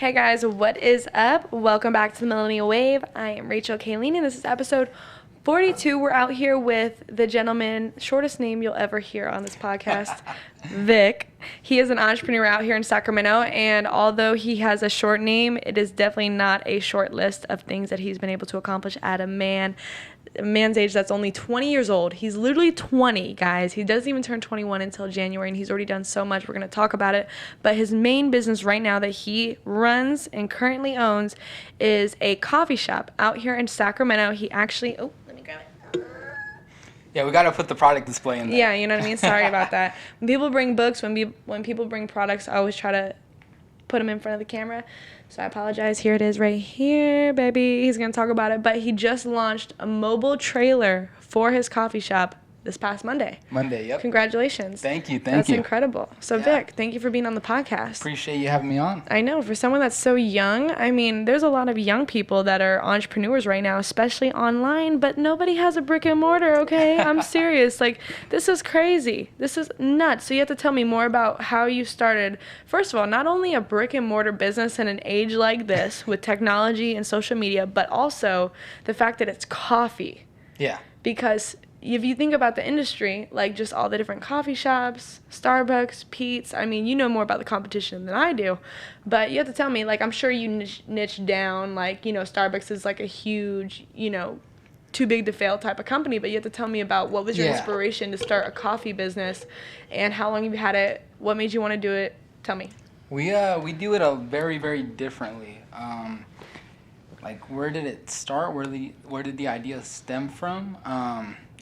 Hey guys, what is up? Welcome back to the Millennial Wayve. I am Rachel Kayleen, and this is episode 42. We're out here with the gentleman, shortest name you'll ever hear on this podcast, Vic. He is an entrepreneur out here in Sacramento, and although he has a short name, it is definitely not a short list of things that he's been able to accomplish at a man's age that's only 20 years old. He's literally 20, guys. He doesn't even turn 21 until January, and he's already done so much. We're going to talk about it. But his main business right now that he runs and currently owns is a coffee shop out here in Sacramento. He actually... Oh, let me grab it. Yeah, we got to put the product display in there. Yeah, you know what I mean? Sorry about that. When people bring books, when people bring products, I always try to put them in front of the camera. So I apologize. Here it is right here, baby. He's going to talk about it. But he just launched a mobile trailer for his coffee shop this past Monday. Yep. Congratulations. Thank you. That's incredible. So, yeah. Vic, thank you for being on the podcast. Appreciate you having me on. I know. For someone that's so young, I mean, there's a lot of young people that are entrepreneurs right now, especially online, but nobody has a brick and mortar, okay? I'm serious. Like, this is crazy. This is nuts. So you have to tell me more about how you started, first of all, not only a brick and mortar business in an age like this with technology and social media, but also the fact that it's coffee. Yeah. Because if you think about the industry, like just all the different coffee shops, Starbucks, Pete's, I mean, you know more about the competition than I do, but you have to tell me, like, I'm sure you niche down, like, you know, Starbucks is like a huge, you know, too big to fail type of company, but you have to tell me about what was your inspiration to start a coffee business and how long you've had it, what made you want to do it. Tell me. We do it very, very differently. Like, where did it start? Where did the idea stem from?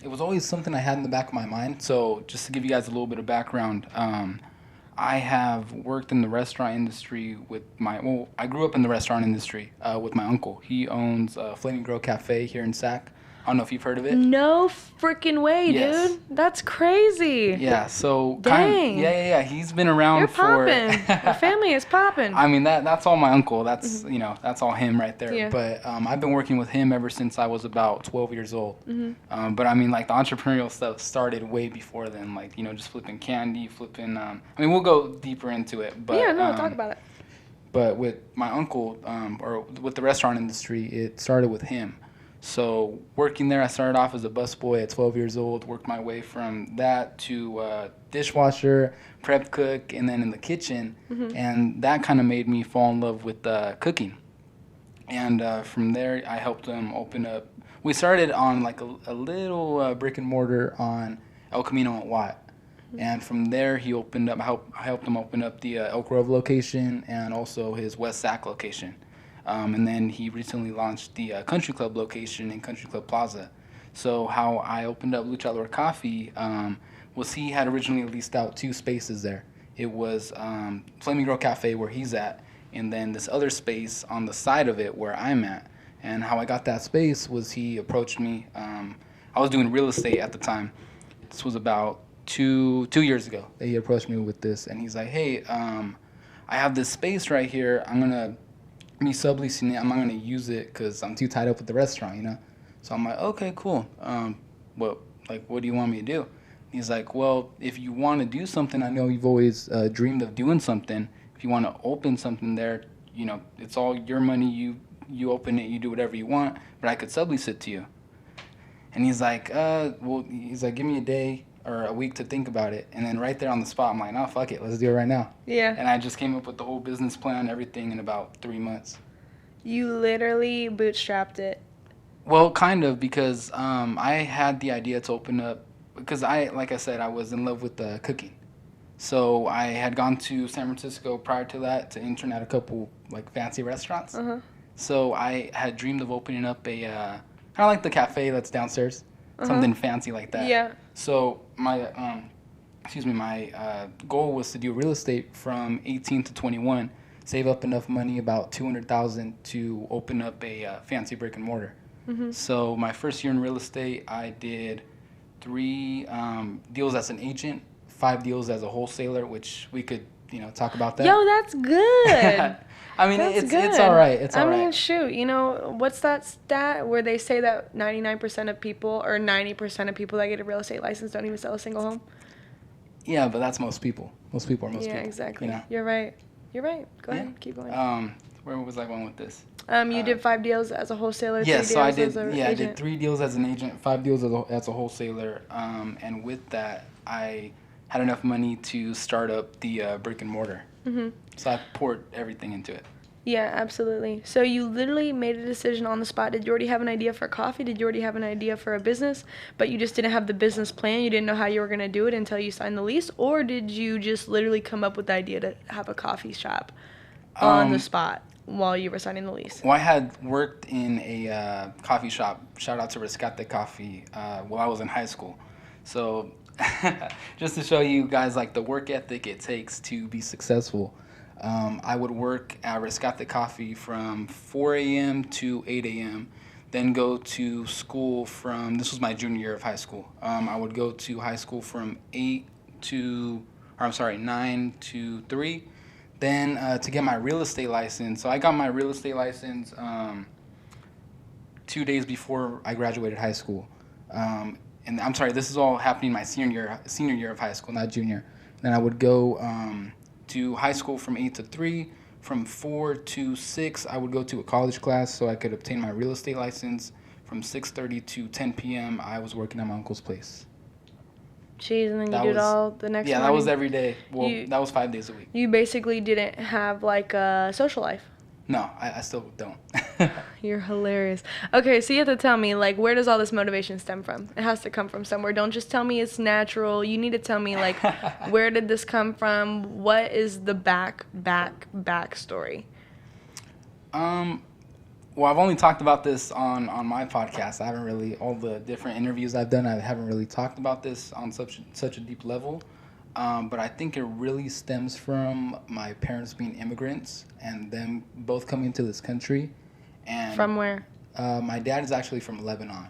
It was always something I had in the back of my mind. So just to give you guys a little bit of background, I have worked in the restaurant industry I grew up in the restaurant industry with my uncle. He owns Flaming Grill Cafe here in Sac. I don't know if you've heard of it. No freaking way, Yes. dude. That's crazy. Yeah, so Dang. Yeah. He's been around You're for popping. Your family is popping. I mean, that's all my uncle. That's, you know, that's all him right there. Yeah. But I've been working with him ever since I was about 12 years old. Mm-hmm. But I mean, like, the entrepreneurial stuff started way before then, like, you know, just flipping candy, I mean, we'll go deeper into it. But, yeah, no, talk about it. But with my uncle, or with the restaurant industry, it started with him. So working there, I started off as a busboy at 12 years old, worked my way from that to dishwasher, prep cook, and then in the kitchen. Mm-hmm. And that kind of made me fall in love with cooking. And from there, I helped him open up. We started on like a little brick and mortar on El Camino at Watt. Mm-hmm. And from there, he opened up. I helped him open up the Elk Grove location and also his West Sac location. And then he recently launched the Country Club location in Country Club Plaza. So how I opened up Luchador Coffee was he had originally leased out 2 spaces there. It was Flaming Grill Cafe where he's at, and then this other space on the side of it where I'm at. And how I got that space was he approached me. I was doing real estate at the time. This was about two years ago that he approached me with this. And he's like, hey, I have this space right here. I'm going to me subleasing it. I'm not going to use it because I'm too tied up with the restaurant, you know? So I'm like, okay, cool. What do you want me to do? He's like, well, if you want to do something, I know you've always dreamed of doing something. If you want to open something there, you know, it's all your money. You open it, you do whatever you want, but I could sublease it to you. And he's like, give me a day or a week to think about it. And then right there on the spot, I'm like, no, fuck it. Let's do it right now. Yeah. And I just came up with the whole business plan, everything in about 3 months. You literally bootstrapped it. Well, kind of, because I had the idea to open up, because like I said, I was in love with cooking. So I had gone to San Francisco prior to that to intern at a couple like fancy restaurants. Uh-huh. So I had dreamed of opening up a, kind of like the cafe that's downstairs. Something fancy like that. Yeah. So my goal was to do real estate from 18 to 21, save up enough money, about $200,000, to open up a fancy brick and mortar. Mm-hmm. So my first year in real estate, I did 3 deals as an agent, 5 deals as a wholesaler, which we could, you know, talk about that. Yo, that's good. I mean, it's all right. It's all right. I mean, shoot, you know, what's that stat where they say that 99% of people or 90% of people that get a real estate license don't even sell a single home? Yeah, but that's most people. Most people are most people. Yeah, exactly. You know? You're right. Go ahead. Keep going. Where was I going with this? You did 5 deals as a wholesaler. Yeah, 3 so I deals did. as a Yeah, I agent. did 3 deals as an agent, 5 deals as a wholesaler, and with that, I had enough money to start up the brick and mortar. Mm-hmm. So I poured everything into it. Yeah, absolutely. So you literally made a decision on the spot. Did you already have an idea for coffee? Did you already have an idea for a business, but you just didn't have the business plan? You didn't know how you were going to do it until you signed the lease? Or did you just literally come up with the idea to have a coffee shop on the spot while you were signing the lease? Well, I had worked in a coffee shop, shout out to Rescate Coffee, while I was in high school. So just to show you guys like the work ethic it takes to be successful, I would work at Rescate Coffee from 4 a.m. to 8 a.m., then go to school from, this was my junior year of high school. I would go to high school from 9 to 3. Then to get my real estate license, so I got my real estate license 2 days before I graduated high school. And I'm sorry, this is all happening my senior year of high school, not junior. Then I would go to high school from 8 to 3. From 4 to 6, I would go to a college class so I could obtain my real estate license. From 6:30 to 10 p.m., I was working at my uncle's place. Jeez, and then you did all the next Yeah, morning? that was every day. Well, that was 5 days a week. You basically didn't have, like, a social life. No, I still don't. You're hilarious. Okay, so you have to tell me, like, where does all this motivation stem from? It has to come from somewhere. Don't just tell me it's natural. You need to tell me, like, where did this come from? What is the backstory? Well, I've only talked about this on my podcast. I haven't really, all the different interviews I've done, I haven't really talked about this on such a deep level. But I think it really stems from my parents being immigrants and them both coming to this country. And From where? My dad is actually from Lebanon,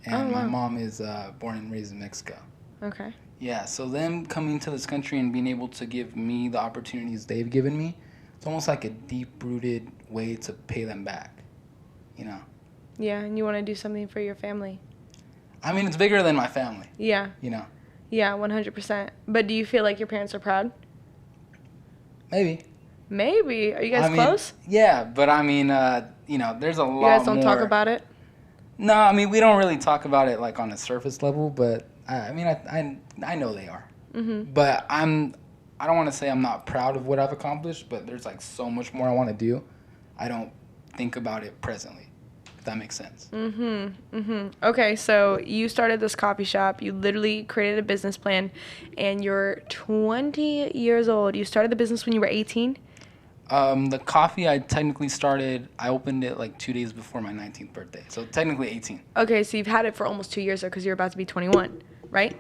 and my mom is born and raised in Mexico. Okay. Yeah, so them coming to this country and being able to give me the opportunities they've given me, it's almost like a deep-rooted way to pay them back, you know? Yeah, and you want to do something for your family. I mean, it's bigger than my family. Yeah. You know? Yeah, 100%. But do you feel like your parents are proud? Maybe. Maybe. Are you guys close? Yeah, but I mean, you know, there's a lot more. You guys don't talk about it? No, I mean, we don't really talk about it like on a surface level, but I mean, I know they are. Mm-hmm. But I don't want to say I'm not proud of what I've accomplished, but there's like so much more I want to do. I don't think about it presently, if that makes sense. Okay, so you started this coffee shop. You literally created a business plan, and you're 20 years old. You started the business when you were 18? The coffee I opened it like 2 days before my 19th birthday. So technically 18. Okay, so you've had it for almost 2 years, though, because you're about to be 21, right?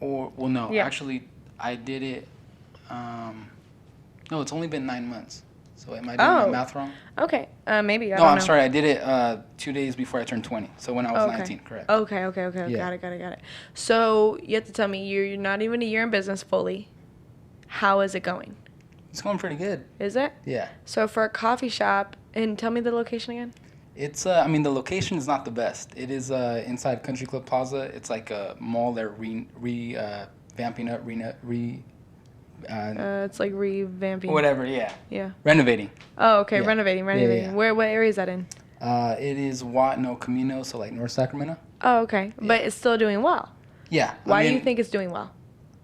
No, Yeah. actually, I did it, no, it's only been 9 months. So am I doing my math wrong? Okay, maybe, I No, don't I'm know. sorry, I did it 2 days before I turned 20. So when I was 19, correct. Okay. Yeah. Got it. So you have to tell me, you're not even a year in business fully. How is it going? It's going pretty good. Is it? Yeah. So for a coffee shop, and tell me the location again. It's, I mean, the location is not the best. It is inside Country Club Plaza. It's like a mall they're vamping up, It's like revamping. whatever, yeah. Yeah. Renovating. Oh, okay. Yeah. Renovating. Yeah. What area is that in? It is Watno Camino, so like North Sacramento. Oh, okay. Yeah. But it's still doing well. Yeah. Why do you think it's doing well?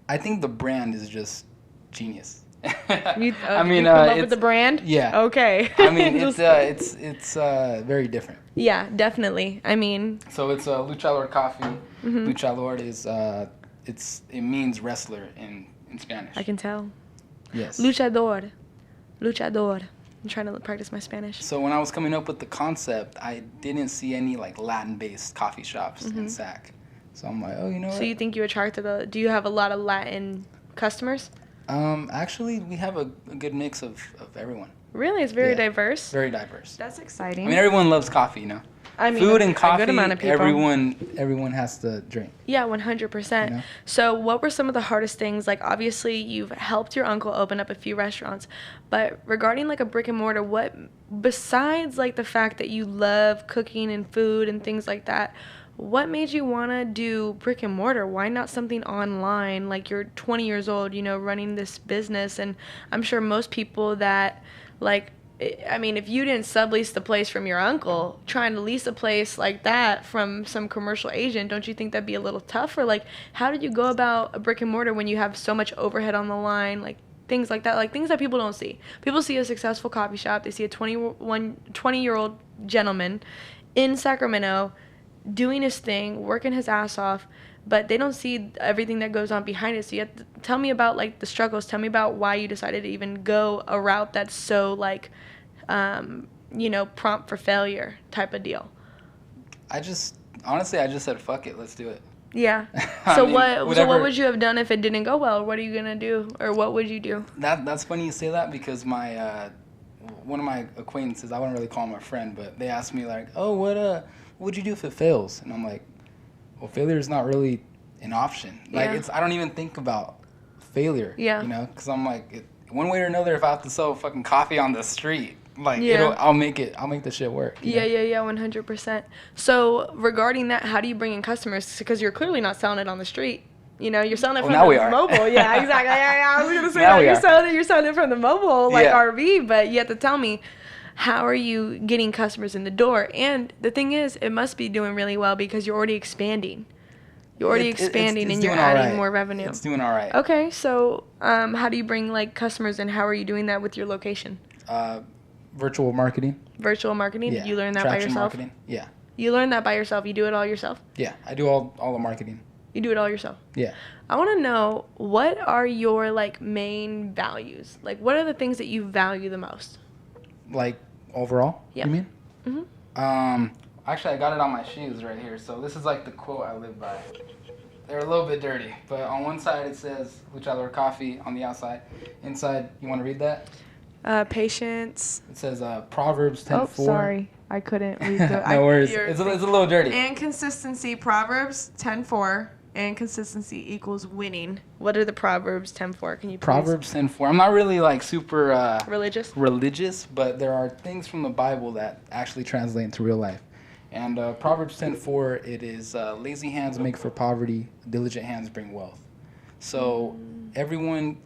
I think the brand is just genius. You I come mean, up with it's the brand? Yeah. Okay. I mean, it's very different. Yeah, definitely. I mean. So it's Luchador coffee. Mm-hmm. Luchador is it means wrestler in Spanish. I can tell. Yes. Luchador. I'm trying to practice my Spanish. So when I was coming up with the concept, I didn't see any like Latin-based coffee shops in Sac. So I'm like, oh, you know what? So you think you attracted do you have a lot of Latin customers? Actually, we have a good mix of everyone. Really? It's very diverse? Very diverse. That's exciting. I mean, everyone loves coffee, you know? I mean, food and a coffee, good amount of people. everyone has to drink. Yeah, 100%. You know? So what were some of the hardest things? Like, obviously, you've helped your uncle open up a few restaurants. But regarding, like, a brick and mortar, what, besides, like, the fact that you love cooking and food and things like that, what made you want to do brick and mortar? Why not something online? Like, you're 20 years old, you know, running this business. And I'm sure most people that, like, I mean, if you didn't sublease the place from your uncle, trying to lease a place like that from some commercial agent, don't you think that'd be a little tough? Or like, how did you go about a brick and mortar when you have so much overhead on the line? Like things like that, like things that people don't see. People see a successful coffee shop. They see a 20-year-old gentleman in Sacramento doing his thing, working his ass off, but they don't see everything that goes on behind it. So you have to tell me about like the struggles. Tell me about why you decided to even go a route that's so like, prompt for failure type of deal. Honestly, I just said, fuck it, let's do it. Yeah. So what would you have done if it didn't go well? What are you gonna do, or what would you do? That's funny you say that, because my one of my acquaintances, I wouldn't really call him a friend, but they asked me like, oh, what would you do if it fails? And I'm like, well, failure is not really an option. Like I don't even think about failure. Yeah. Because I'm like, one way or another, if I have to sell fucking coffee on the street, like I'll make the shit work. Yeah, 100%. So regarding that, how do you bring in customers? Because you're clearly not selling it on the street. You're selling it from the mobile. Yeah, exactly. I was gonna say that you're selling it from the mobile RV, but you have to tell me, how are you getting customers in the door? And the thing is, it must be doing really well because you're already expanding. You're already expanding and you're adding more revenue. It's doing all right. Okay, so how do you bring like customers in? How are you doing that with your location? Virtual marketing. Virtual marketing? Yeah. You learn that by yourself? Marketing. Yeah. You learn that by yourself? You do it all yourself? Yeah, I do all the marketing. You do it all yourself? Yeah. I want to know, what are your like main values? Like, what are the things that you value the most? Like overall? Yeah. You mean? Mm-hmm. Actually, I got it on my shoes right here. So this is like the quote I live by. They're a little bit dirty, but on one side it says Luchador coffee. On the outside, inside, you want to read that? Patience. It says Proverbs 10:4. Oh, sorry, I couldn't read the. No worries. It's a little dirty. And consistency. Proverbs 10:4. And consistency equals winning. What are the Proverbs 10:4? Can you please? Proverbs 10:4. I'm not really like super religious, but there are things from the Bible that actually translate into real life. And Proverbs 10:4, it is lazy hands make for poverty, diligent hands bring wealth. So everyone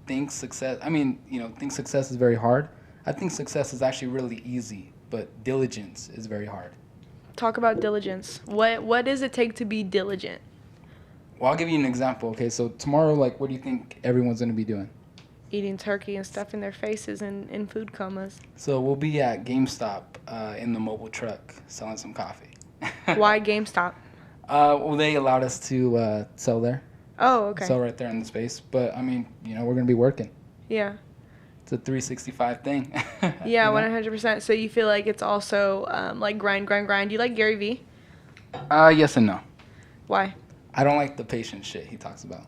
thinks success is very hard. I think success is actually really easy, but diligence is very hard. Talk about diligence. What does it take to be diligent? Well, I'll give you an example. Okay, so tomorrow, like, what do you think everyone's going to be doing? Eating turkey and stuffing their faces in food comas. So we'll be at GameStop in the mobile truck selling some coffee. Why GameStop? Well, they allowed us to sell there. Oh, okay. Sell right there in the space. But, I mean, we're going to be working. Yeah. It's a 365 thing. Yeah, 100%. So you feel like it's also like grind. You like Gary Vee? Yes and no. Why? I don't like the patient shit he talks about.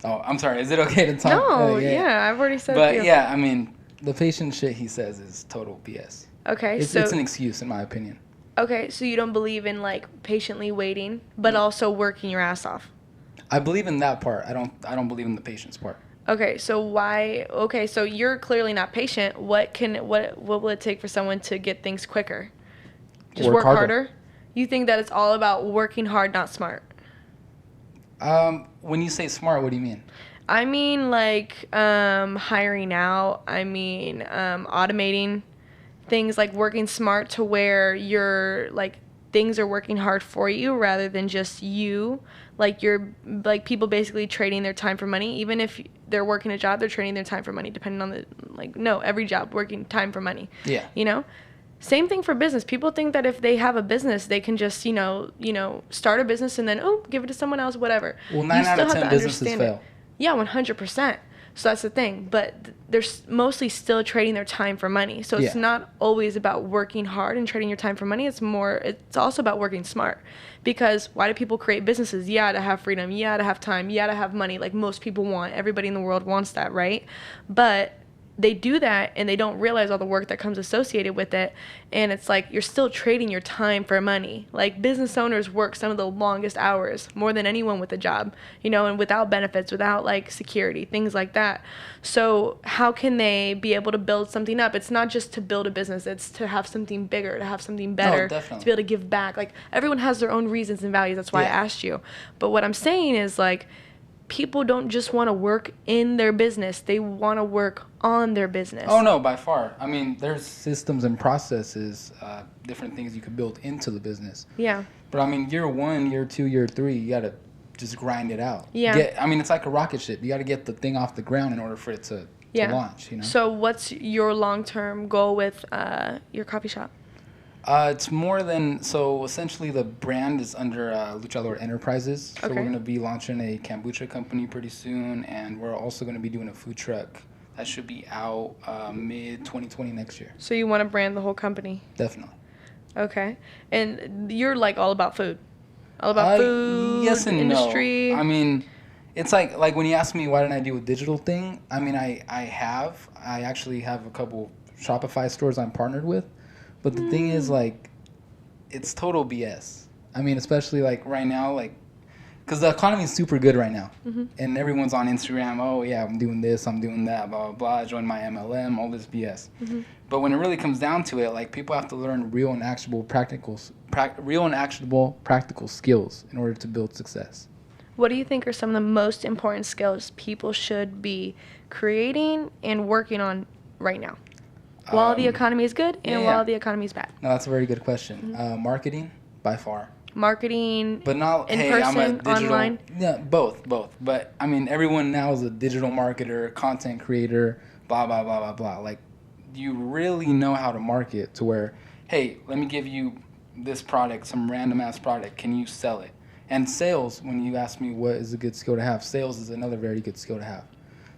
Oh, I'm sorry. Is it okay to talk? No, yeah, I've already said that. But yeah, I mean, the patient shit he says is total BS. Okay, it's an excuse in my opinion. Okay, so you don't believe in like patiently waiting, but also working your ass off. I believe in that part. I don't believe in the patience part. Okay, so why? Okay, so you're clearly not patient. What will it take for someone to get things quicker? Just work harder? You think that it's all about working hard, not smart? When you say smart, what do you mean? I mean like hiring out. I mean automating things, like working smart to where you're like things are working hard for you rather than just you. Like you're like people basically trading their time for money. Even if they're working a job, they're trading their time for money, depending on every job working time for money. Yeah. Same thing for business. People think that if they have a business, they can just, start a business and then, give it to someone else, whatever. Well, 9 out of 10 businesses fail. Yeah, 100%. So that's the thing. But they're mostly still trading their time for money. So it's not always about working hard and trading your time for money. It's also about working smart. Because why do people create businesses? Yeah, to have freedom. Yeah, to have time. Yeah, to have money. Like most people want. Everybody in the world wants that, right? But they do that and they don't realize all the work that comes associated with it. And it's like you're still trading your time for money. Like business owners work some of the longest hours, more than anyone with a job, and without benefits, without like security, things like that. So how can they be able to build something up? It's not just to build a business, it's to have something bigger, to have something better, to be able to give back. Like everyone has their own reasons and values. That's why I asked you. But what I'm saying is like, people don't just want to work in their business. They want to work on their business. Oh, no, by far. I mean, there's systems and processes, different things you could build into the business. Yeah. But, I mean, year 1, year 2, year 3, you got to just grind it out. Yeah. I mean, it's like a rocket ship. You got to get the thing off the ground in order for it to launch, you know? So what's your long-term goal with your coffee shop? It's more than, so essentially the brand is under Luchador Enterprises. So we're going to be launching a kombucha company pretty soon, and we're also going to be doing a food truck that should be out mid-2020 next year. So you want to brand the whole company? Definitely. Okay. And you're like all about food? All about food, yes and industry? No. I mean, it's like when you ask me why didn't I do a digital thing, I mean, I actually have a couple Shopify stores I'm partnered with. But the thing is, like, it's total BS. I mean, especially, like, right now, like, because the economy is super good right now. Mm-hmm. And everyone's on Instagram, oh, yeah, I'm doing this, I'm doing that, blah, blah, blah, join my MLM, all this BS. Mm-hmm. But when it really comes down to it, like, people have to learn real and actionable practical skills in order to build success. What do you think are some of the most important skills people should be creating and working on right now? While the economy is good and while the economy is bad. No, that's a very good question. Mm-hmm. Marketing, by far. Marketing, but not, in hey, person, I'm a digital, online? Yeah, both. But, I mean, everyone now is a digital marketer, content creator, blah, blah, blah, blah, blah. Like, you really know how to market to where, hey, let me give you this product, some random-ass product. Can you sell it? And sales, when you ask me what is a good skill to have, sales is another very good skill to have.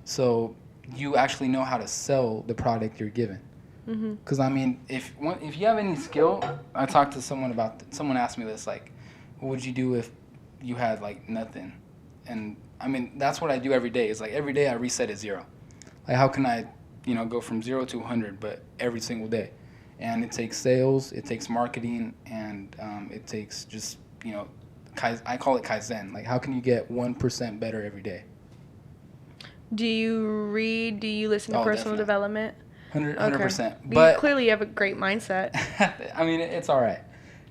So you actually know how to sell the product you're given. Because, I mean, if you have any skill, I talked to someone someone asked me this, like, what would you do if you had, like, nothing? And, I mean, that's what I do every day. It's like every day I reset at 0. Like, how can I, go from 0 to 100, but every single day? And it takes sales, it takes marketing, and it takes just, I call it Kaizen. Like, how can you get 1% better every day? Do you read? Do you listen to personal development? 100%. Okay. But clearly you have a great mindset. I mean, it's all right.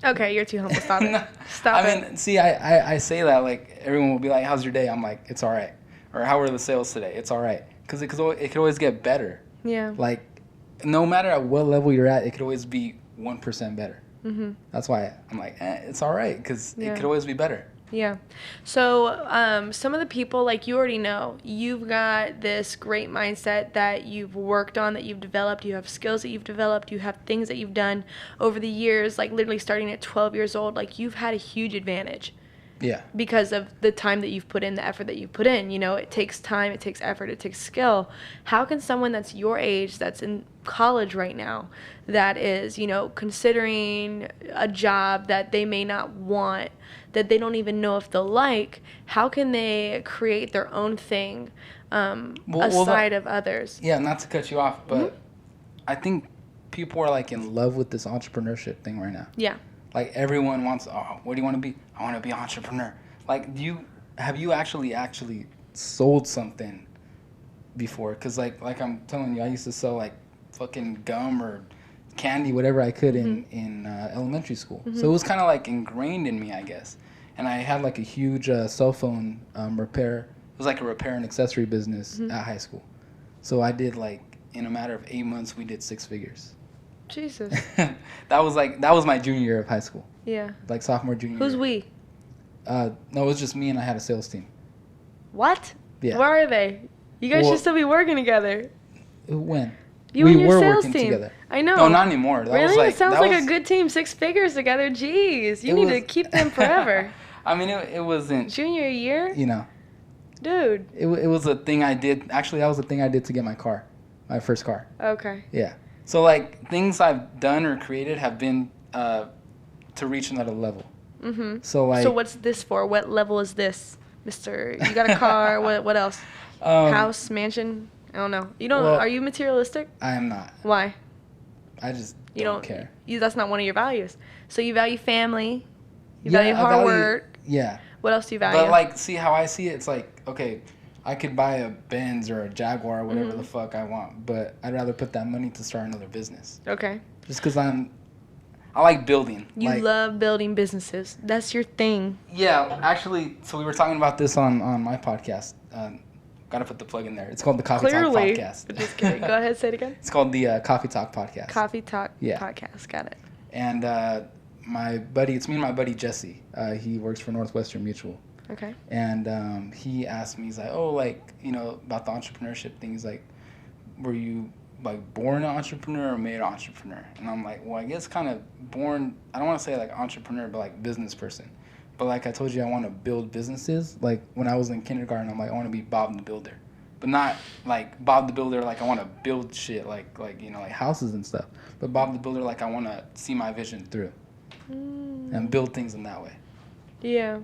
Okay, you're too humble. Stop it. Stop it. I mean, see, I say that, like, everyone will be like, how's your day? I'm like, it's all right. Or how are the sales today? It's all right. Because it could always get better. Yeah. Like, no matter at what level you're at, it could always be 1% better. Mm-hmm. That's why I'm like, it's all right, because it could always be better. Yeah. So some of the people, like, you already know, you've got this great mindset that you've worked on, that you've developed. You have skills that you've developed. You have things that you've done over the years, like literally starting at 12 years old. Like, you've had a huge advantage. Yeah. Because of the time that you've put in, the effort that you've put in. It takes time, it takes effort, it takes skill. How can someone that's your age, that's in college right now, that is, considering a job that they may not want, that they don't even know if they'll like, how can they create their own thing aside of others? Yeah, not to cut you off, but I think people are, like, in love with this entrepreneurship thing right now. Yeah. Like, everyone wants, what do you want to be? I want to be an entrepreneur. Like, have you actually sold something before? Because, like I'm telling you, I used to sell, like, fucking gum or candy, whatever I could in elementary school. So it was kind of, like, ingrained in me, I guess. And I had, like, a huge cell phone repair. It was like a repair and accessory business at high school. So I did, like, in a matter of 8 months, we did 6 figures. Jesus. That was my junior year of high school. Yeah. Like sophomore, junior Who's year. we? No, it was just me, and I had a sales team. What? Yeah. Where are they? You guys should still be working together. When? We and your were sales working team. Together. I know. No, not anymore. That really? Was like, it sounds like a good team. 6 figures together. Jeez. You need to keep them forever. I mean, it wasn't. Junior year? Dude. It was a thing I did. Actually, that was a thing I did to get my car. My first car. Okay. Yeah. So, like, things I've done or created have been to reach another level. Mm-hmm. So, like. So what's this for? What level is this, Mister? You got a car? What else? House, mansion? I don't know. You don't. Are you materialistic? I am not. Why? I just don't care. That's not one of your values. So you value family. You value hard work. Yeah. What else do you value? But, like, see how I see it? It's like, okay, I could buy a Benz or a Jaguar or whatever the fuck I want, but I'd rather put that money to start another business. Okay. Just because I'm I like building. You love building businesses. That's your thing. Yeah, actually, so we were talking about this on my podcast. Gotta put the plug in there. It's called the Coffee Talk Podcast. Just kidding. Go ahead, say it again. It's called the Coffee Talk Podcast. Coffee Talk Podcast. Got it. And it's me and my buddy Jesse. He works for Northwestern Mutual. Okay. And he asked me, he's like, oh, like, you know, about the entrepreneurship thing. He's like, were you like born an entrepreneur or made an entrepreneur? And I'm like, well, I guess kind of born, I don't want to say like entrepreneur, but like business person. But like I told you, I want to build businesses. Like when I was in kindergarten, I'm like, I want to be Bob the Builder. But not like Bob the Builder, like I want to build shit, like you know, like houses and stuff. But Bob the Builder, like I want to see my vision through and build things in that way. Yeah,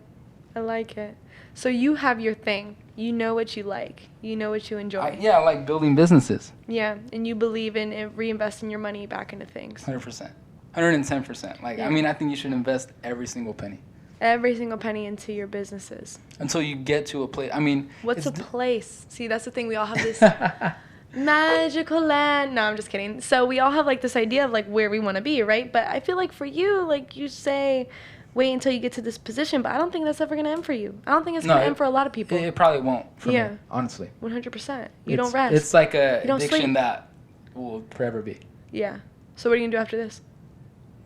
I like it. So you have your thing. You know what you like. You know what you enjoy. I like building businesses. Yeah, and you believe in reinvesting your money back into things. 100%. 110%. Like, yeah. I mean, I think you should invest every single penny. Every single penny into your businesses. Until you get to a place. I mean. What's a place? See, that's the thing. We all have this magical land. No, I'm just kidding. So we all have like this idea of like where we want to be, right? But I feel like for you, like you say, wait until you get to this position. But I don't think that's ever going to end for you. I don't think it's going to end for a lot of people. It probably won't for me, honestly. 100%. You don't rest. It's like a addiction that will forever be. Yeah. So what are you going to do after this?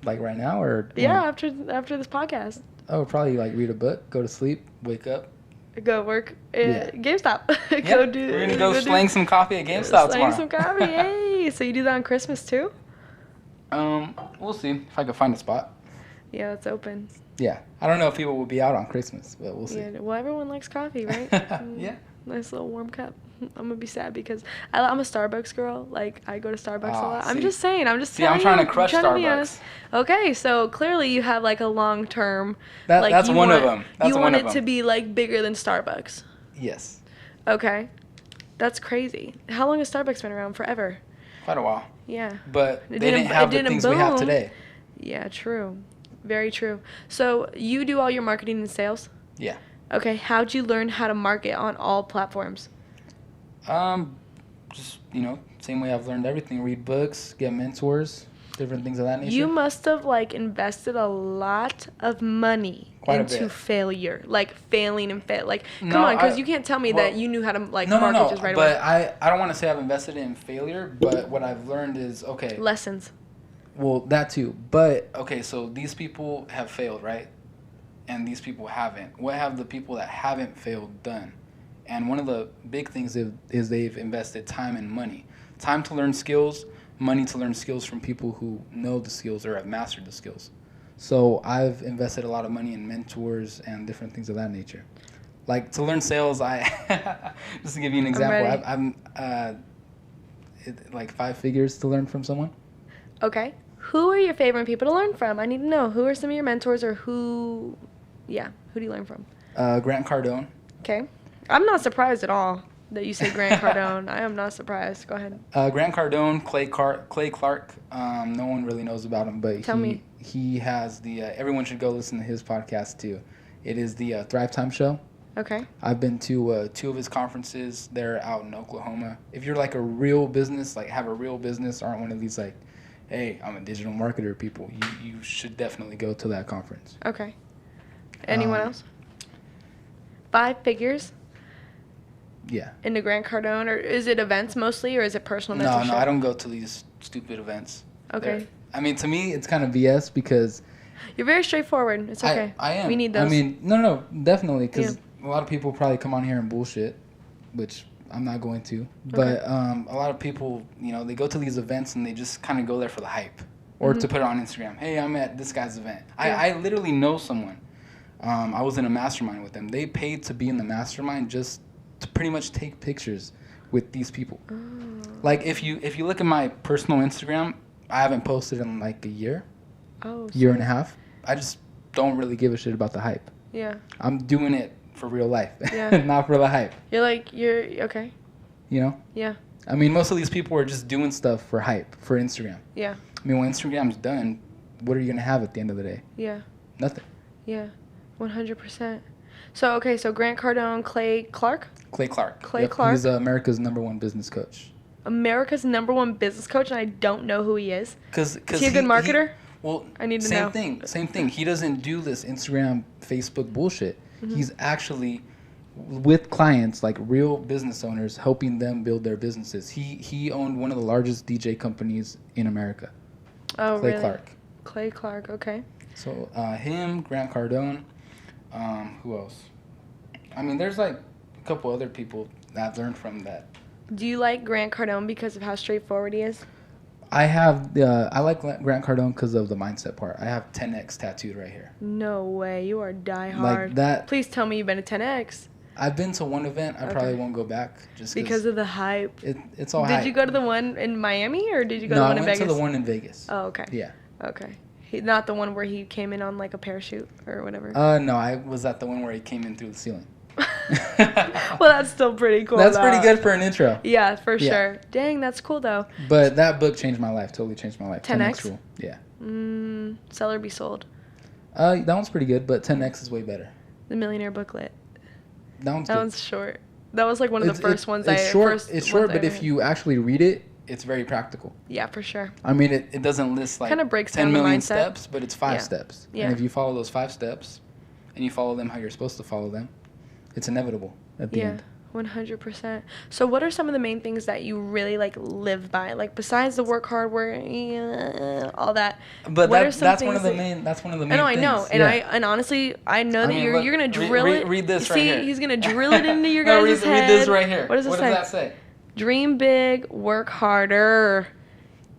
Like right now or? Yeah, after this podcast. Oh, probably like read a book, go to sleep, wake up. Go work at GameStop. We're going to go slang some coffee at GameStop tomorrow. Slang some coffee, hey. So you do that on Christmas too? We'll see if I can find a spot. Yeah, it's open. Yeah. I don't know if people will be out on Christmas, but we'll see. Yeah, well, everyone likes coffee, right? Yeah. Nice little warm cup. I'm going to be sad because I'm a Starbucks girl. Like, I go to Starbucks a lot. I'm just saying. I'm trying to crush Starbucks. Okay, so clearly you have, like, a long-term. That's one of them. You want it to be, like, bigger than Starbucks. Yes. Okay. That's crazy. How long has Starbucks been around? Forever. Quite a while. Yeah. But they didn't have the things we have today. Yeah, true. Very true. So you do all your marketing and sales? Yeah. Okay, how'd you learn how to market on all platforms? Just, you know, same way I've learned everything. Read books, get mentors, different things of that nature. You must have, like, invested a lot of money into failure. Like, failing and fail. Like, come on, because you can't tell me that you knew how to, like, market just right away. But I don't want to say I've invested in failure, but what I've learned is, okay. Lessons. Well, that too. But, okay, so these people have failed, right? And these people haven't. What have the people that haven't failed done? And one of the big things is they've invested time and money. Time to learn skills, money to learn skills from people who know the skills or have mastered the skills. So I've invested a lot of money in mentors and different things of that nature. Like to learn sales, just to give you an example, I'm like 5 figures to learn from someone. Okay. Who are your favorite people to learn from? I need to know. Who are some of your mentors or who do you learn from? Grant Cardone. Okay. I'm not surprised at all that you say Grant Cardone. I am not surprised. Go ahead. Grant Cardone, Clay Clark. No one really knows about him, but he has the, everyone should go listen to his podcast too. It is the Thrive Time Show. Okay. I've been to 2 of his conferences. They're out in Oklahoma. If you're like a real business, like have a real business, aren't one of these like, hey, I'm a digital marketer people, you should definitely go to that conference. Okay. Anyone else? 5 figures? Yeah. Into Grant Cardone, or is it events mostly, or is it personal mentorship? No, I don't go to these stupid events. Okay. I mean, to me, it's kind of BS because... You're very straightforward. It's okay. I am. We need those. I mean, no, definitely, because a lot of people probably come on here and bullshit, which I'm not going to. But a lot of people, you know, they go to these events and they just kind of go there for the hype or to put it on Instagram. Hey, I'm at this guy's event. Yeah. I literally know someone. I was in a mastermind with them. They paid to be in the mastermind just to pretty much take pictures with these people. Oh. Like if you look at my personal Instagram, I haven't posted in like a year. Year and a half. I just don't really give a shit about the hype. Yeah. I'm doing it for real life. Yeah. Not for the hype. You're okay. You know? Yeah. I mean, most of these people are just doing stuff for hype, for Instagram. Yeah. I mean, when Instagram's done, what are you going to have at the end of the day? Yeah. Nothing. Yeah. 100%. So, okay, so Grant Cardone, Clay Clark? Clay Clark. Clark. He's America's #1 business coach. America's #1 business coach, and I don't know who he is. Is he a good marketer? Well, I need to know. Same thing. He doesn't do this Instagram, Facebook bullshit. Mm-hmm. He's actually with clients, like real business owners, helping them build their businesses. He owned one of the largest DJ companies in America. Oh, Clay really? Clark. Clay Clark, okay. So him, Grant Cardone, who else? I mean, there's like a couple other people that I've learned from that. Do you like Grant Cardone because of how straightforward he is? I like Grant Cardone because of the mindset part. I have 10X tattooed right here. No way, you are diehard. Like that. Please tell me you've been to 10X. I've been to one event. I probably won't go back just because of the hype. It's all hype. Did you go to the one in Miami or did you go to the one in Vegas? No, I went to the one in Vegas. Oh, okay. Yeah. Okay. Not the one where he came in on like a parachute or whatever. No, I was at the one where he came in through the ceiling. Well, that's still pretty cool. That's pretty good for an intro. Yeah, for sure. Dang, that's cool though. But that book changed my life. Totally changed my life. 10X rule. Yeah. Sell or be sold. That one's pretty good, but 10X is way better. The Millionaire Booklet. That one's short. That was like one of the first ones It's short, but if you actually read it, it's very practical. Yeah, for sure. I mean, it doesn't list like kind of breaks 10 down million the mindset. steps, but it's 5 steps. Yeah. And if you follow those 5 steps and you follow them how you're supposed to follow them, it's inevitable at the end. 100%. So what are some of the main things that you really like live by? Like besides the work hard, all that. But that's one of the main things. I know. And and honestly, I know that you're going to drill it. Read this right here. See, he's going to drill it into your guys' head. Read this right here. What does that say? Dream big, work harder.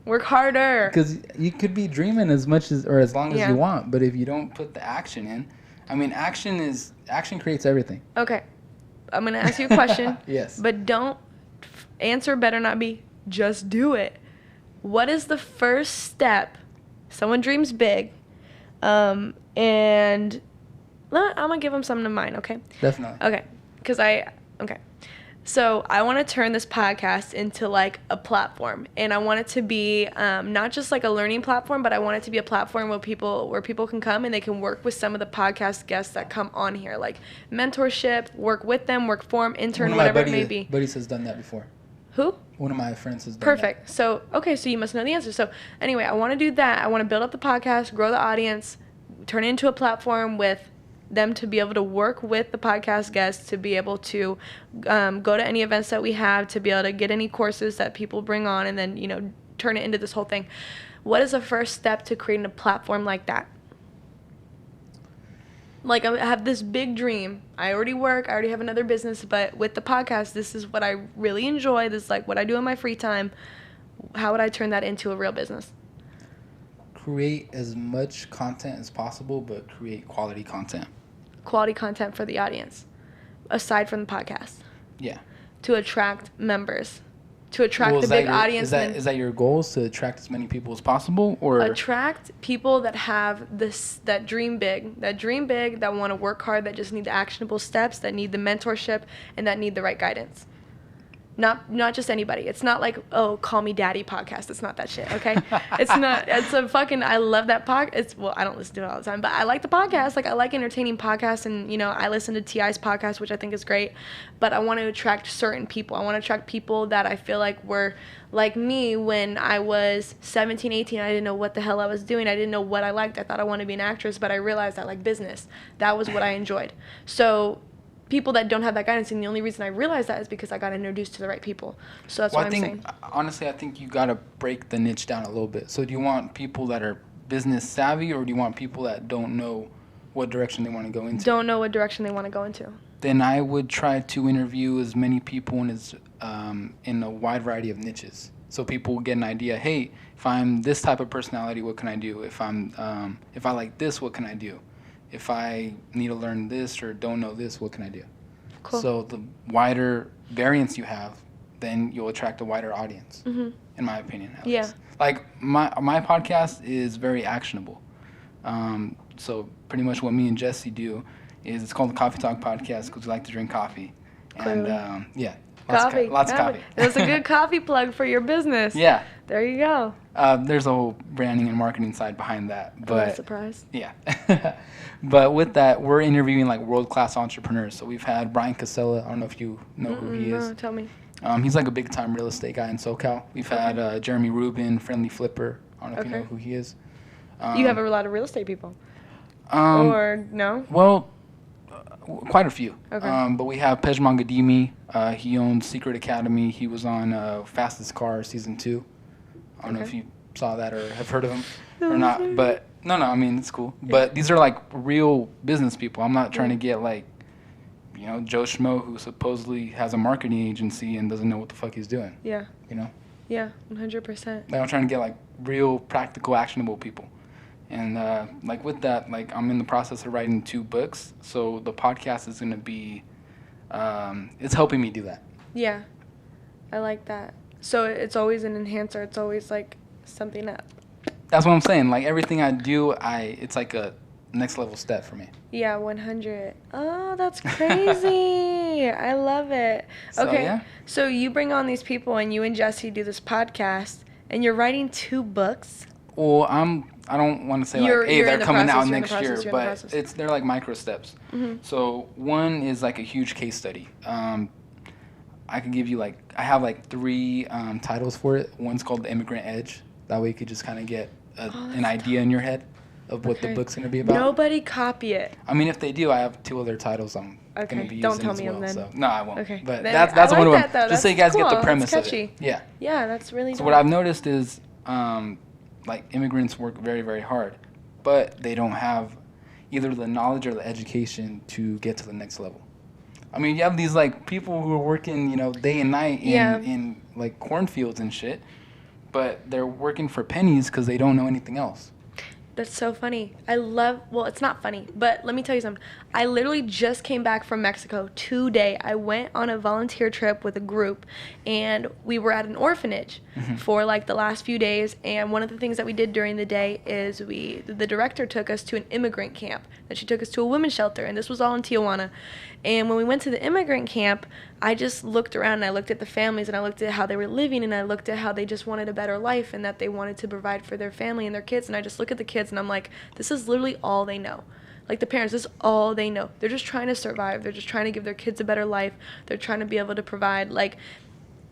Work harder. Because you could be dreaming as much as or as long as you want, but if you don't put the action in, I mean, action creates everything. Okay. I'm going to ask you a question. Yes. But don't answer better not be just do it. What is the first step? Someone dreams big. And I'm going to give them something to mind, okay? Definitely. Okay. Okay. So I want to turn this podcast into like a platform, and I want it to be not just like a learning platform, but I want it to be a platform where people can come and they can work with some of the podcast guests that come on here, like mentorship, work with them, work for them, intern, whatever it may be. Buddies has done that before. Who? One of my friends has done Perfect. That. So you must know the answer. So anyway, I want to do that. I want to build up the podcast, grow the audience, turn it into a platform with them to be able to work with the podcast guests, to be able to go to any events that we have, to be able to get any courses that people bring on, and then, turn it into this whole thing. What is the first step to creating a platform like that? Like, I have this big dream. I already have another business, but with the podcast, this is what I really enjoy. This is like what I do in my free time. How would I turn that into a real business? Create as much content as possible, but create quality content. Quality content for the audience, aside from the podcast. Yeah. To attract members, to attract the big audience. Is that your goal, is to attract as many people as possible, or attract people that have that dream big, that want to work hard, that just need the actionable steps, that need the mentorship, and that need the right guidance. Not just anybody. It's not like, oh, Call Me Daddy podcast. It's not that shit, okay? It's not. It's a fucking, I love that podcast. Well, I don't listen to it all the time, but I like the podcast. Like, I like entertaining podcasts, and, I listen to T.I.'s podcast, which I think is great, but I want to attract certain people. I want to attract people that I feel like were like me when I was 17, 18. I didn't know what the hell I was doing. I didn't know what I liked. I thought I wanted to be an actress, but I realized I like business. That was what I enjoyed. So people that don't have that guidance, and the only reason I realized that is because I got introduced to the right people. So that's what I'm saying. Honestly, I think you got to break the niche down a little bit. So do you want people that are business savvy, or do you want people that don't know what direction they want to go into? Don't know what direction they want to go into. Then I would try to interview as many people in a wide variety of niches. So people get an idea, hey, if I'm this type of personality, what can I do? If I like this, what can I do? If I need to learn this or don't know this, what can I do? Cool. So the wider variance you have, then you'll attract a wider audience, in my opinion. At least. Like my podcast is very actionable. So pretty much what me and Jesse do is, it's called the Coffee Talk Podcast because we like to drink coffee. And lots of coffee. That's a good coffee plug for your business. Yeah. There you go. There's a whole branding and marketing side behind that. But, I'm not surprised. Yeah. But with that, we're interviewing like world-class entrepreneurs. So we've had Brian Casella. I don't know if you know who he is. No, tell me. He's like a big-time real estate guy in SoCal. We've had Jeremy Rubin, Friendly Flipper. I don't know if you know who he is. You have a lot of real estate people. Or no? Well, quite a few. Okay. But we have Pejman Gadimi. He owns Secret Academy. He was on Fastest Car season 2. I don't know if you saw that or have heard of him or not. But no, I mean, it's cool. Yeah. But these are like real business people. I'm not trying to get like, Joe Schmo who supposedly has a marketing agency and doesn't know what the fuck he's doing. Yeah. Yeah, 100%. Like, I'm trying to get like real, practical, actionable people. And like with that, like I'm in the process of writing 2 books. So the podcast is going to be, it's helping me do that. Yeah, I like that. So it's always an enhancer. It's always like something up. That's what I'm saying. Like everything I do, it's like a next level step for me. Yeah, 100. Oh, that's crazy. I love it. Okay, yeah. So you bring on these people and you and Jesse do this podcast and you're writing 2 books. Well, I don't want to say like, hey, they're coming out next year, but they're like micro steps. Mm-hmm. So one is like a huge case study. I can give you I have like 3 titles for it. One's called The Immigrant Edge. That way you could just kind of get an idea in your head of what the book's going to be about. Nobody copy it. I mean, if they do, I have 2 other titles I'm going to be using Don't tell as me well. then. So. No, I won't. Okay. But that's one of them. Just so you guys get the premise that's of catchy. it. Yeah. Yeah, that's really So what I've noticed is like immigrants work very, very hard, but they don't have either the knowledge or the education to get to the next level. I mean, you have these like people who are working, day and night in like cornfields and shit, but they're working for pennies because they don't know anything else. That's so funny. Well, it's not funny, but let me tell you something. I literally just came back from Mexico today. I went on a volunteer trip with a group, and we were at an orphanage for like the last few days. And one of the things that we did during the day is the director took us to an immigrant camp. Then she took us to a women's shelter, and this was all in Tijuana. And when we went to the immigrant camp, I just looked around and I looked at the families and I looked at how they were living and I looked at how they just wanted a better life and that they wanted to provide for their family and their kids. And I just look at the kids and I'm like, this is literally all they know. Like the parents, this is all they know. They're just trying to survive. They're just trying to give their kids a better life. They're trying to be able to provide,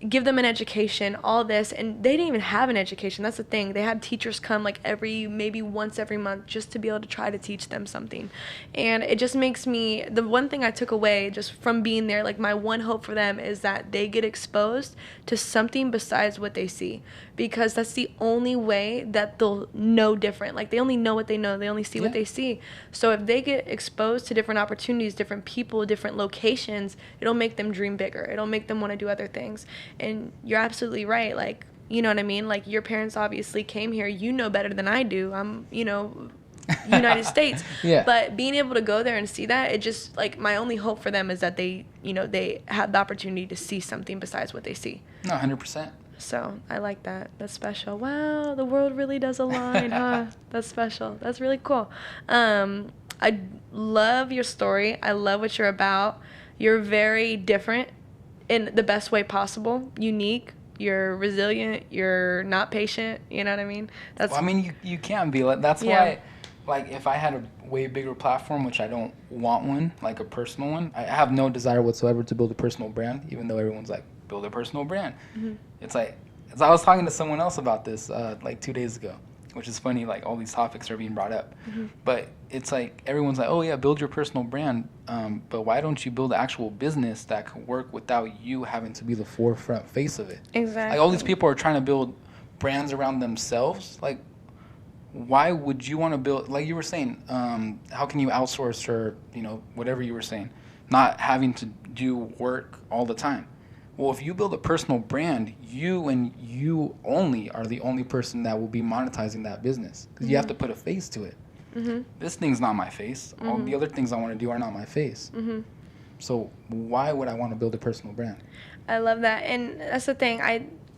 give them an education, all this, and they didn't even have an education. That's the thing. They had teachers come maybe once every month just to be able to try to teach them something. And it just makes me, the one thing I took away just from being there, my one hope for them is that they get exposed to something besides what they see, because that's the only way that they'll know different. They only know what they know. They only see what they see. So if they get exposed to different opportunities, different people, different locations, it'll make them dream bigger. It'll make them want to do other things. And you're absolutely right. You know what I mean? Your parents obviously came here. You know better than I do. I'm, United States. Yeah. But being able to go there and see that, it just, my only hope for them is that they, they had the opportunity to see something besides what they see. No, 100%. So I like that. That's special. Wow, the world really does align, huh? That's special. That's really cool. I love your story. I love what you're about. You're very different in the best way possible, unique. You're resilient. You're not patient. You know what I mean? You can be. That's why, if I had a way bigger platform, which I don't want one, like a personal one, I have no desire whatsoever to build a personal brand, even though everyone's like, build a personal brand. Mm-hmm. It's I was talking to someone else about this 2 days ago, which is funny, all these topics are being brought up. Mm-hmm. But it's everyone's like, oh yeah, build your personal brand, but why don't you build an actual business that could work without you having to be the forefront face of it? Exactly. All these people are trying to build brands around themselves. Why would you want to build, like you were saying, how can you outsource or, whatever you were saying, not having to do work all the time? Well, if you build a personal brand, you and you only are the only person that will be monetizing that business, because you have to put a face to it. Mm-hmm. This thing's not my face. Mm-hmm. All the other things I want to do are not my face. Mm-hmm. So why would I want to build a personal brand? I love that. And that's the thing.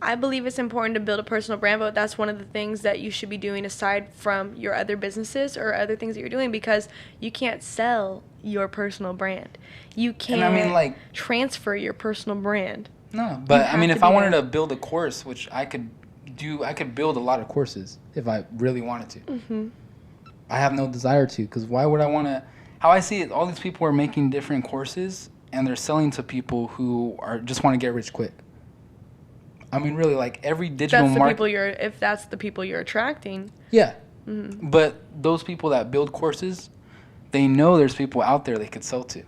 I believe it's important to build a personal brand, but that's one of the things that you should be doing aside from your other businesses or other things that you're doing, because you can't sell your personal brand. You can't transfer your personal brand. No, but if I wanted to build a course, which I could build a lot of courses if I really wanted to. Mm-hmm. I have no desire to, because why would I want to? How I see it, all these people are making different courses and they're selling to people who just want to get rich quick. Really, every digital market. If that's the people you're attracting. Yeah, Mm-hmm. But those people that build courses, they know there's people out there they could sell to.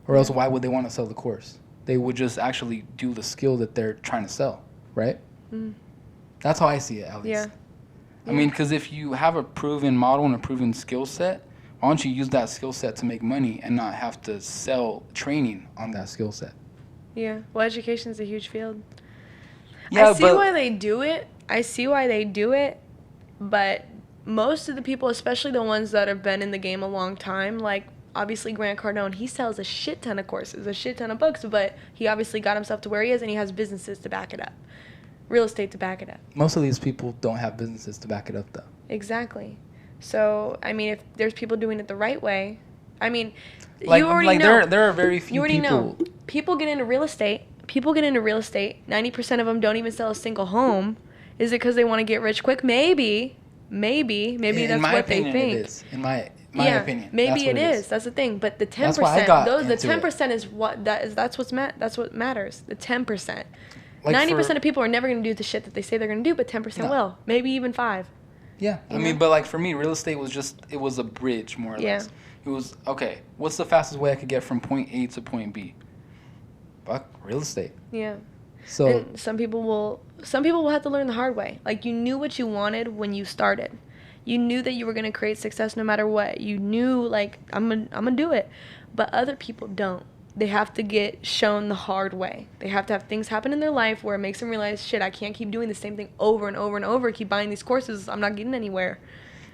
Or else why would they want to sell the course? They would just actually do the skill that they're trying to sell, right? Mm-hmm. That's how I see it, at least. Yeah. I mean, because if you have a proven model and a proven skill set, why don't you use that skill set to make money and not have to sell training on that skill set? Yeah. Well, education is a huge field. Yeah, I see why they do it. But most of the people, especially the ones that have been in the game a long time, like obviously Grant Cardone, he sells a shit ton of courses, a shit ton of books, but he obviously got himself to where he is, and he has businesses to back it up. Real estate to back it up. Most of these people don't have businesses to back it up, though. Exactly. So, I mean, if there's people doing it the right way, I mean, Like, you already know. There are very few You already people. know. People get into real estate. 90% of them don't even sell a single home. Is it because they want to get rich quick? Maybe that's what they think. It is. In my opinion. Maybe it is. That's the thing. But the 10%, the 10% is that's what matters. The 10%. 90% of people are never going to do the shit that they say they're going to do, but 10% will. Maybe even 5. Yeah. I mean, but like for me, real estate was it was a bridge more or less. It was, okay, what's the fastest way I could get from point A to point B? Fuck, real estate. Yeah. So and some people will have to learn the hard way. Like, you knew what you wanted when you started. You knew that you were going to create success no matter what. You knew, like, I'm gonna do it. But other people don't. They have to get shown the hard way. They have to have things happen in their life where it makes them realize, shit, I can't keep doing the same thing over and over and over. Keep buying these courses. I'm not getting anywhere.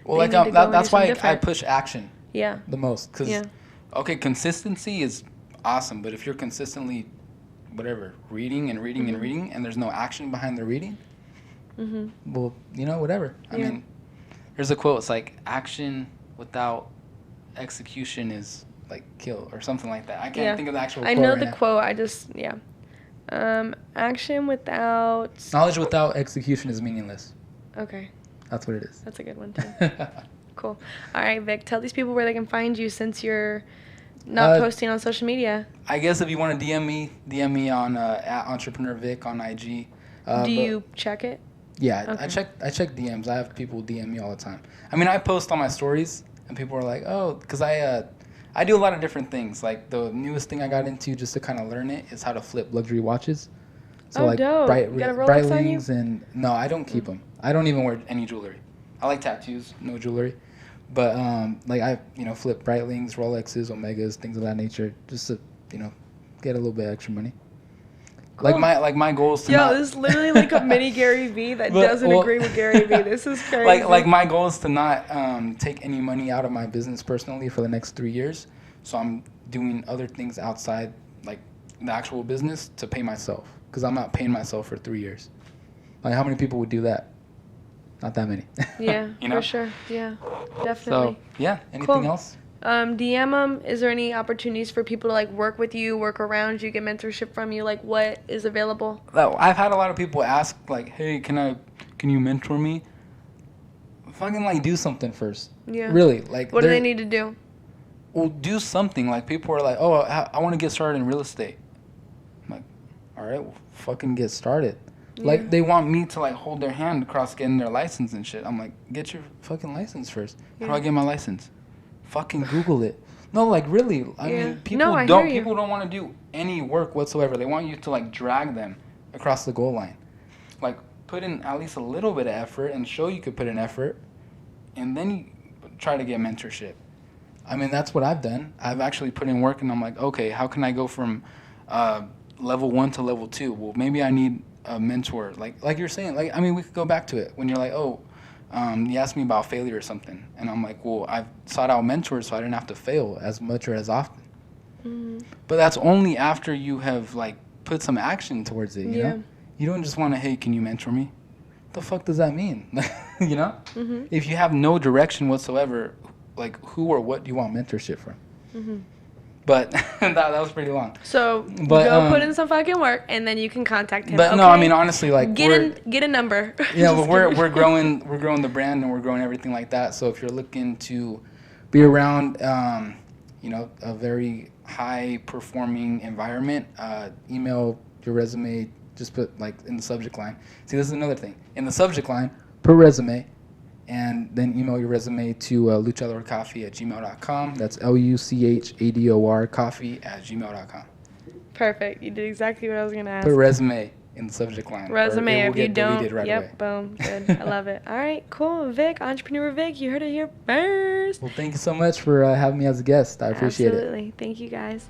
Well, like that's why I push action. Yeah. The most. Because, okay, consistency is awesome. But if you're consistently, reading and reading and reading, and there's no action behind the reading, well, whatever. I mean, there's a quote. It's like, action without execution is like kill or something like that. I can't think of the actual quote. I know the quote. I just, action without... Knowledge without execution is meaningless. Okay. That's what it is. That's a good one, too. Cool. All right, Vic, tell these people where they can find you since you're not posting on social media. I guess if you want to DM me on at Entrepreneur Vic on IG. Do you check it? Yeah, okay. I check DMs. I have people DM me all the time. I mean, I post on my stories, and people are like, oh, because I do a lot of different things. Like, the newest thing I got into just to kind of learn it is how to flip luxury watches. So, like, dope. bright You got a Rolex on you? and no, I don't keep them. I don't even wear any jewelry. I like tattoos, no jewelry. But like, I flip Breitlings, Rolexes, Omegas, things of that nature, just to get a little bit extra money. Cool. Like my goal is to this is literally like a mini Gary Vee that doesn't agree with Gary Vee. This is crazy. Like my goal is to not take any money out of my business personally for the next 3 years. So I'm doing other things outside, like the actual business, to pay myself, because I'm not paying myself for 3 years. Like, how many people would do that? Not that many. Yeah, for sure. Yeah, definitely. So, yeah. Anything else? DM them. Is there any opportunities for people to, like, work with you, work around you, get mentorship from you? Like, what is available? I've had a lot of people ask, like, hey, can you mentor me? Fucking, like, do something first. Yeah. Really. Like, what do they need to do? Well, do something. Like, people are like, oh, I want to get started in real estate. I'm like, all right, well, fucking get started. Yeah. Like, they want me to, like, hold their hand across getting their license and shit. I'm like, get your fucking license first. How do I get my license? Fucking Google it. No, like, really. I mean, people don't want to do any work whatsoever. They want you to, like, drag them across the goal line. Like, put in at least a little bit of effort and show you could put in effort, and then you try to get mentorship. I mean, that's what I've done. I've actually put in work, and I'm like, okay, how can I go from level 1 to level 2? Well, maybe I need a mentor. Like you're saying, like, I mean, we could go back to it when you're like, oh, you asked me about failure or something, and I'm like, well, I've sought out mentors so I didn't have to fail as much or as often. Mm-hmm. But that's only after you have, like, put some action towards it, you know? You don't just want to, hey, can you mentor me? What the fuck does that mean? You know? Mm-hmm. If you have no direction whatsoever, like, who or what do you want mentorship from? Mm-hmm. But that was pretty long. So go put in some fucking work, and then you can contact him. But no, I mean, honestly, like, get a number. Yeah, but we're growing the brand, and we're growing everything like that. So if you're looking to be around, a very high performing environment, email your resume. Just put, like, in the subject line. See, this is another thing. In the subject line, put resume, and then email your resume to luchadorcoffee@gmail.com. That's LUCHADOR coffee@gmail.com. Perfect. You did exactly what I was going to ask. Put resume in the subject line. Resume, if you don't. Right Yep, away. boom. Good. I love it. All right, cool. Vic, Entrepreneur Vic, you heard it here first. Well, thank you so much for having me as a guest. I appreciate it. Absolutely. Thank you, guys.